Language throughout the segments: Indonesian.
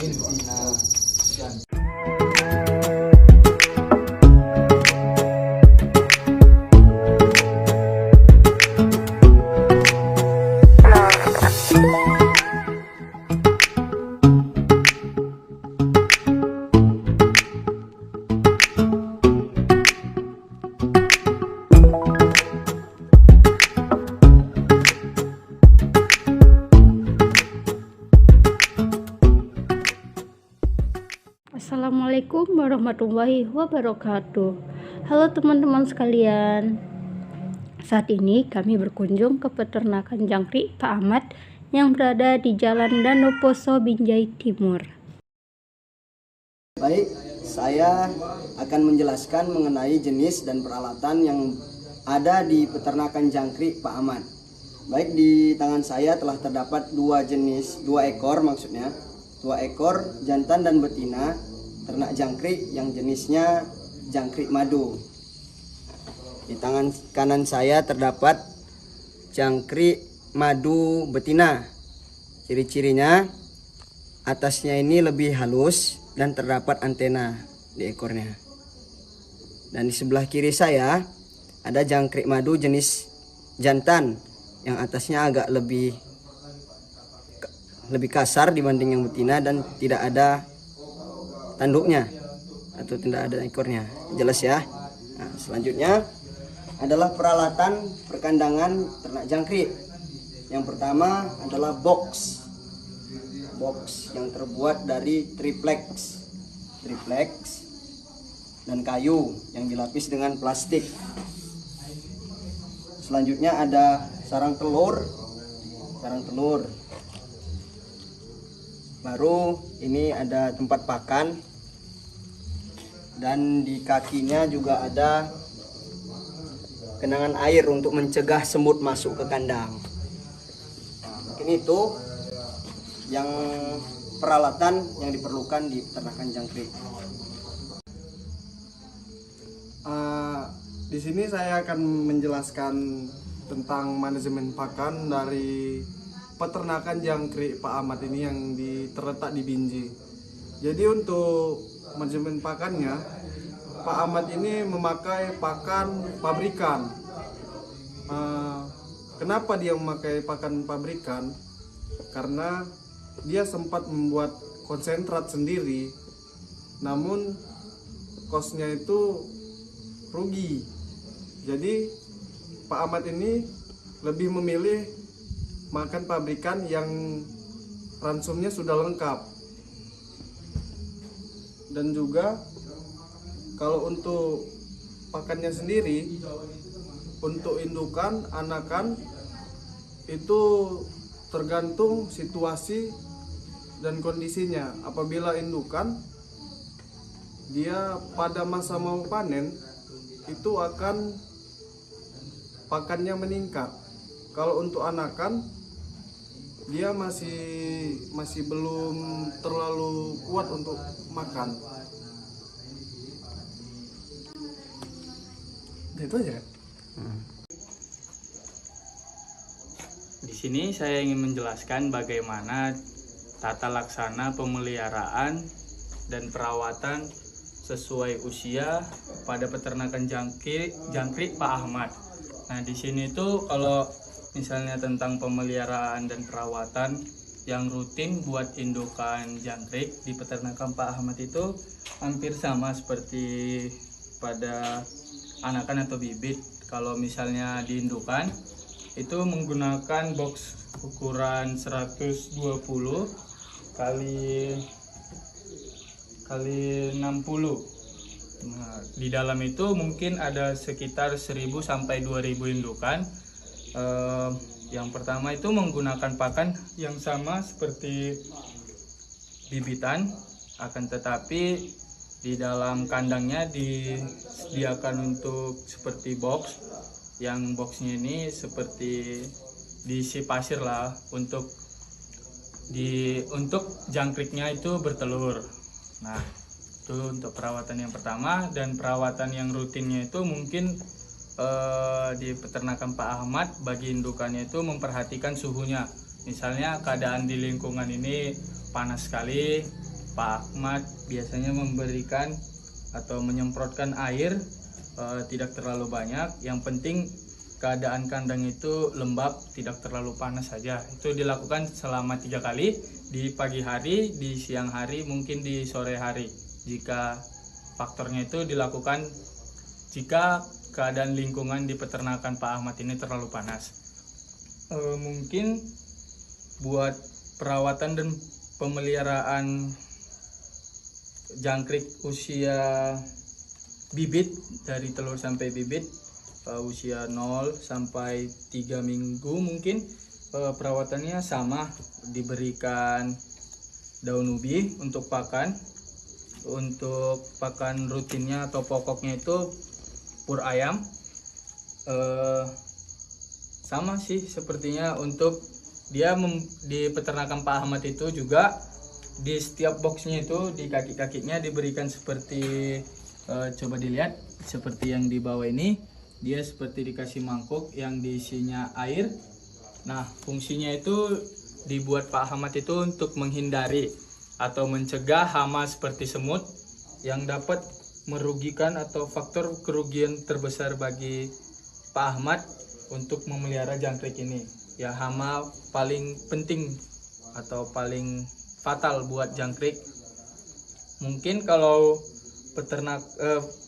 betina jantan. Assalamualaikum warahmatullahi wabarakatuh. Halo teman-teman sekalian. Saat ini kami berkunjung ke peternakan jangkrik Pak Ahmad yang berada di Jalan Danoposo, Binjai Timur. Baik, saya akan menjelaskan mengenai jenis dan peralatan yang ada di peternakan jangkrik Pak Ahmad. Baik, di tangan saya telah terdapat dua ekor jantan dan betina ternak jangkrik yang jenisnya jangkrik madu. Di tangan kanan saya terdapat jangkrik madu betina. Ciri-cirinya, atasnya ini lebih halus dan terdapat antena di ekornya. Dan di sebelah kiri saya ada jangkrik madu jenis jantan yang atasnya agak lebih kasar dibanding yang betina dan tidak ada tanduknya atau tidak ada ekornya. Jelas ya. Nah, selanjutnya adalah peralatan perkandangan ternak jangkrik. Yang pertama adalah box yang terbuat dari triplex dan kayu yang dilapis dengan plastik. Selanjutnya ada sarang telur. Baru ini ada tempat pakan, dan di kakinya juga ada genangan air untuk mencegah semut masuk ke kandang. Nah, mungkin itu yang peralatan yang diperlukan di peternakan jangkrik. Di sini saya akan menjelaskan tentang manajemen pakan dari peternakan jangkrik Pak Ahmad ini yang terletak di Binjai. Jadi untuk manajemen pakannya, Pak Ahmad ini memakai pakan pabrikan. Kenapa dia memakai pakan pabrikan? Karena dia sempat membuat konsentrat sendiri, namun kosnya itu rugi. Jadi Pak Ahmad ini lebih memilih makan pabrikan yang ransumnya sudah lengkap. Dan juga kalau untuk pakannya sendiri, untuk indukan, anakan itu tergantung situasi dan kondisinya. Apabila indukan, dia pada masa mau panen itu akan pakannya meningkat. Kalau untuk anakan, dia masih belum terlalu kuat untuk makan. Itu aja. Di sini saya ingin menjelaskan bagaimana tata laksana pemeliharaan dan perawatan sesuai usia pada peternakan jangkrik Pak Ahmad. Nah, di sini tuh kalau misalnya tentang pemeliharaan dan perawatan yang rutin buat indukan jangkrik di peternakan Pak Ahmad itu hampir sama seperti pada anakan atau bibit. Kalau misalnya diindukan itu menggunakan box ukuran 120 kali 60. Nah, di dalam itu mungkin ada sekitar 1000 sampai 2000 indukan. Yang pertama itu menggunakan pakan yang sama seperti bibitan, akan tetapi di dalam kandangnya disediakan untuk seperti box, yang boxnya ini seperti diisi pasir lah untuk jangkriknya itu bertelur. Nah, itu untuk perawatan yang pertama. Dan perawatan yang rutinnya itu mungkin di peternakan Pak Ahmad bagi indukannya itu memperhatikan suhunya. Misalnya keadaan di lingkungan ini panas sekali, Pak Ahmad biasanya memberikan atau menyemprotkan air tidak terlalu banyak. Yang penting keadaan kandang itu lembab, tidak terlalu panas saja. Itu dilakukan selama 3 kali, di pagi hari, di siang hari, mungkin di sore hari. Jika faktornya itu dilakukan jika keadaan lingkungan di peternakan Pak Ahmad ini terlalu panas. Mungkin buat perawatan dan pemeliharaan jangkrik usia bibit, dari telur sampai bibit, usia 0 sampai 3 minggu mungkin, perawatannya sama, diberikan daun ubi untuk pakan. Untuk pakan rutinnya atau pokoknya itu pur ayam, sama sih sepertinya. Untuk dia di peternakan Pak Ahmad itu juga di setiap boxnya itu di kaki-kakinya diberikan seperti coba dilihat seperti yang di bawah ini, dia seperti dikasih mangkuk yang diisinya air. Nah, fungsinya itu dibuat Pak Ahmad itu untuk menghindari atau mencegah hama seperti semut yang dapat merugikan atau faktor kerugian terbesar bagi Pak Ahmad untuk memelihara jangkrik ini. Ya, hama paling penting atau paling fatal buat jangkrik. Mungkin kalau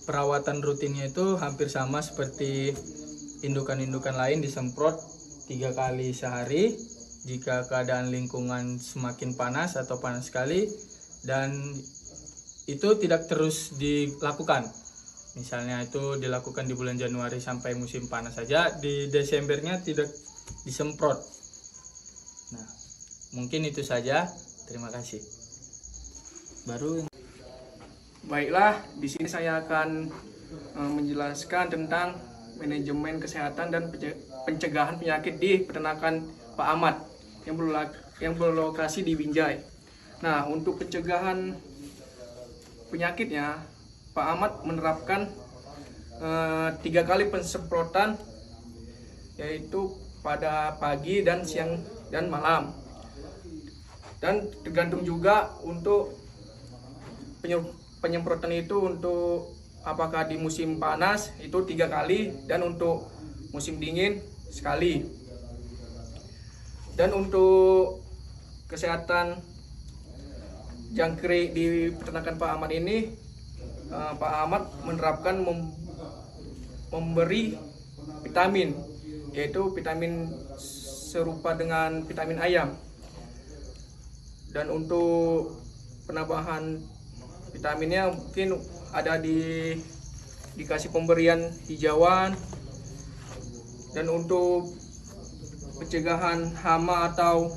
perawatan rutinnya itu hampir sama seperti indukan-indukan lain, disemprot 3 kali sehari jika keadaan lingkungan semakin panas atau panas sekali, dan itu tidak terus dilakukan. Misalnya itu dilakukan di bulan Januari sampai musim panas saja, di Desembernya tidak disemprot. Nah, mungkin itu saja. Terima kasih. Baiklah, di sini saya akan menjelaskan tentang manajemen kesehatan dan pencegahan penyakit di peternakan Pak Ahmad yang berlokasi di Binjai. Nah, untuk pencegahan penyakitnya, Pak Ahmad menerapkan 3 kali pensemprotan, yaitu pada pagi dan siang dan malam. Dan tergantung juga untuk penyemprotan itu, untuk apakah di musim panas itu 3 kali dan untuk musim dingin sekali. Dan untuk kesehatan jangkrik di peternakan Pak Ahmad ini, Pak Ahmad menerapkan memberi vitamin, yaitu vitamin serupa dengan vitamin ayam. Dan untuk penambahan vitaminnya mungkin ada dikasih pemberian hijauan. Dan untuk pencegahan hama atau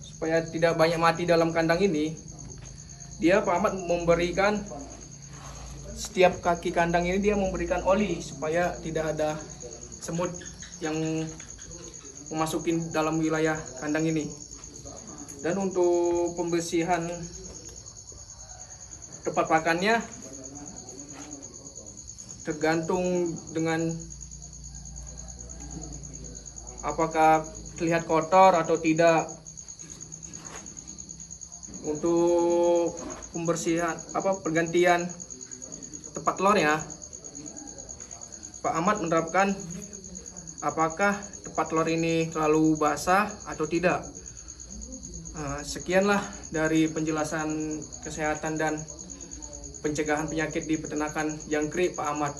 supaya tidak banyak mati dalam kandang ini, dia Pak Ahmad memberikan setiap kaki kandang ini dia memberikan oli supaya tidak ada semut yang memasuki dalam wilayah kandang ini. Dan untuk pembersihan tempat pakannya tergantung dengan apakah terlihat kotor atau tidak. Untuk pembersihan pergantian tempat telurnya, Pak Ahmad menerapkan apakah tempat telur ini terlalu basah atau tidak. Sekianlah dari penjelasan kesehatan dan pencegahan penyakit di peternakan jangkrik Pak Ahmad.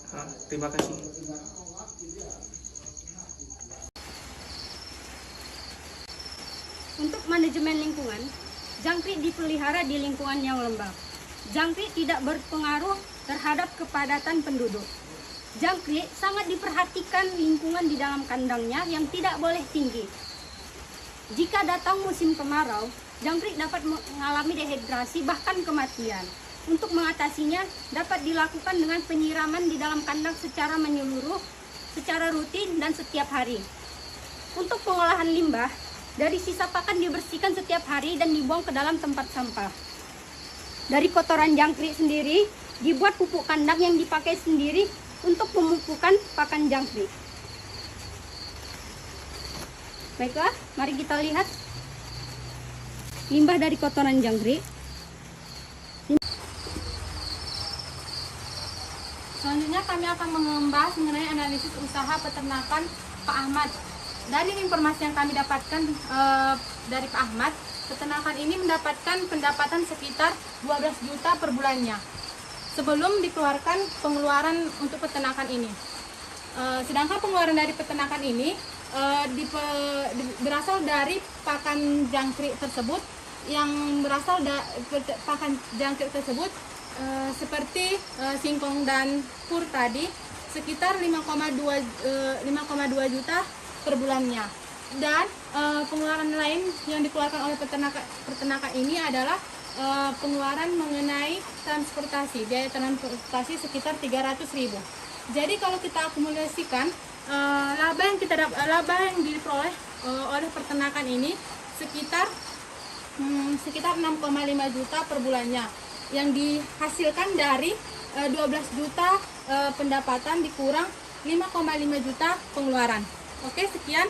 Terima kasih. Untuk manajemen lingkungan, jangkrik dipelihara di lingkungan yang lembab. Jangkrik tidak berpengaruh terhadap kepadatan penduduk. Jangkrik sangat diperhatikan lingkungan di dalam kandangnya yang tidak boleh tinggi. Jika datang musim kemarau, jangkrik dapat mengalami dehidrasi bahkan kematian. Untuk mengatasinya dapat dilakukan dengan penyiraman di dalam kandang secara menyeluruh, secara rutin dan setiap hari. Untuk pengolahan limbah, dari sisa pakan dibersihkan setiap hari dan dibuang ke dalam tempat sampah. Dari kotoran jangkrik sendiri, dibuat pupuk kandang yang dipakai sendiri untuk pemupukan pakan jangkrik. Baiklah, mari kita lihat limbah dari kotoran jangkrik. Selanjutnya kami akan membahas mengenai analisis usaha peternakan Pak Ahmad. Dari informasi yang kami dapatkan dari Pak Ahmad, peternakan ini mendapatkan pendapatan sekitar 12 juta per bulannya sebelum dikeluarkan pengeluaran untuk peternakan ini. Sedangkan pengeluaran dari peternakan ini berasal dari pakan jangkrik tersebut, yang berasal pakan jangkrik tersebut seperti singkong dan pur tadi sekitar 5,2 juta per bulannya. Dan pengeluaran lain yang dikeluarkan oleh peternakan ini adalah pengeluaran mengenai transportasi, biaya transportasi sekitar 300.000. Jadi kalau kita akumulasikan laba yang diperoleh oleh peternakan ini sekitar 6,5 juta per bulannya, yang dihasilkan dari 12 juta pendapatan dikurang 5,5 juta pengeluaran. Oke, sekian.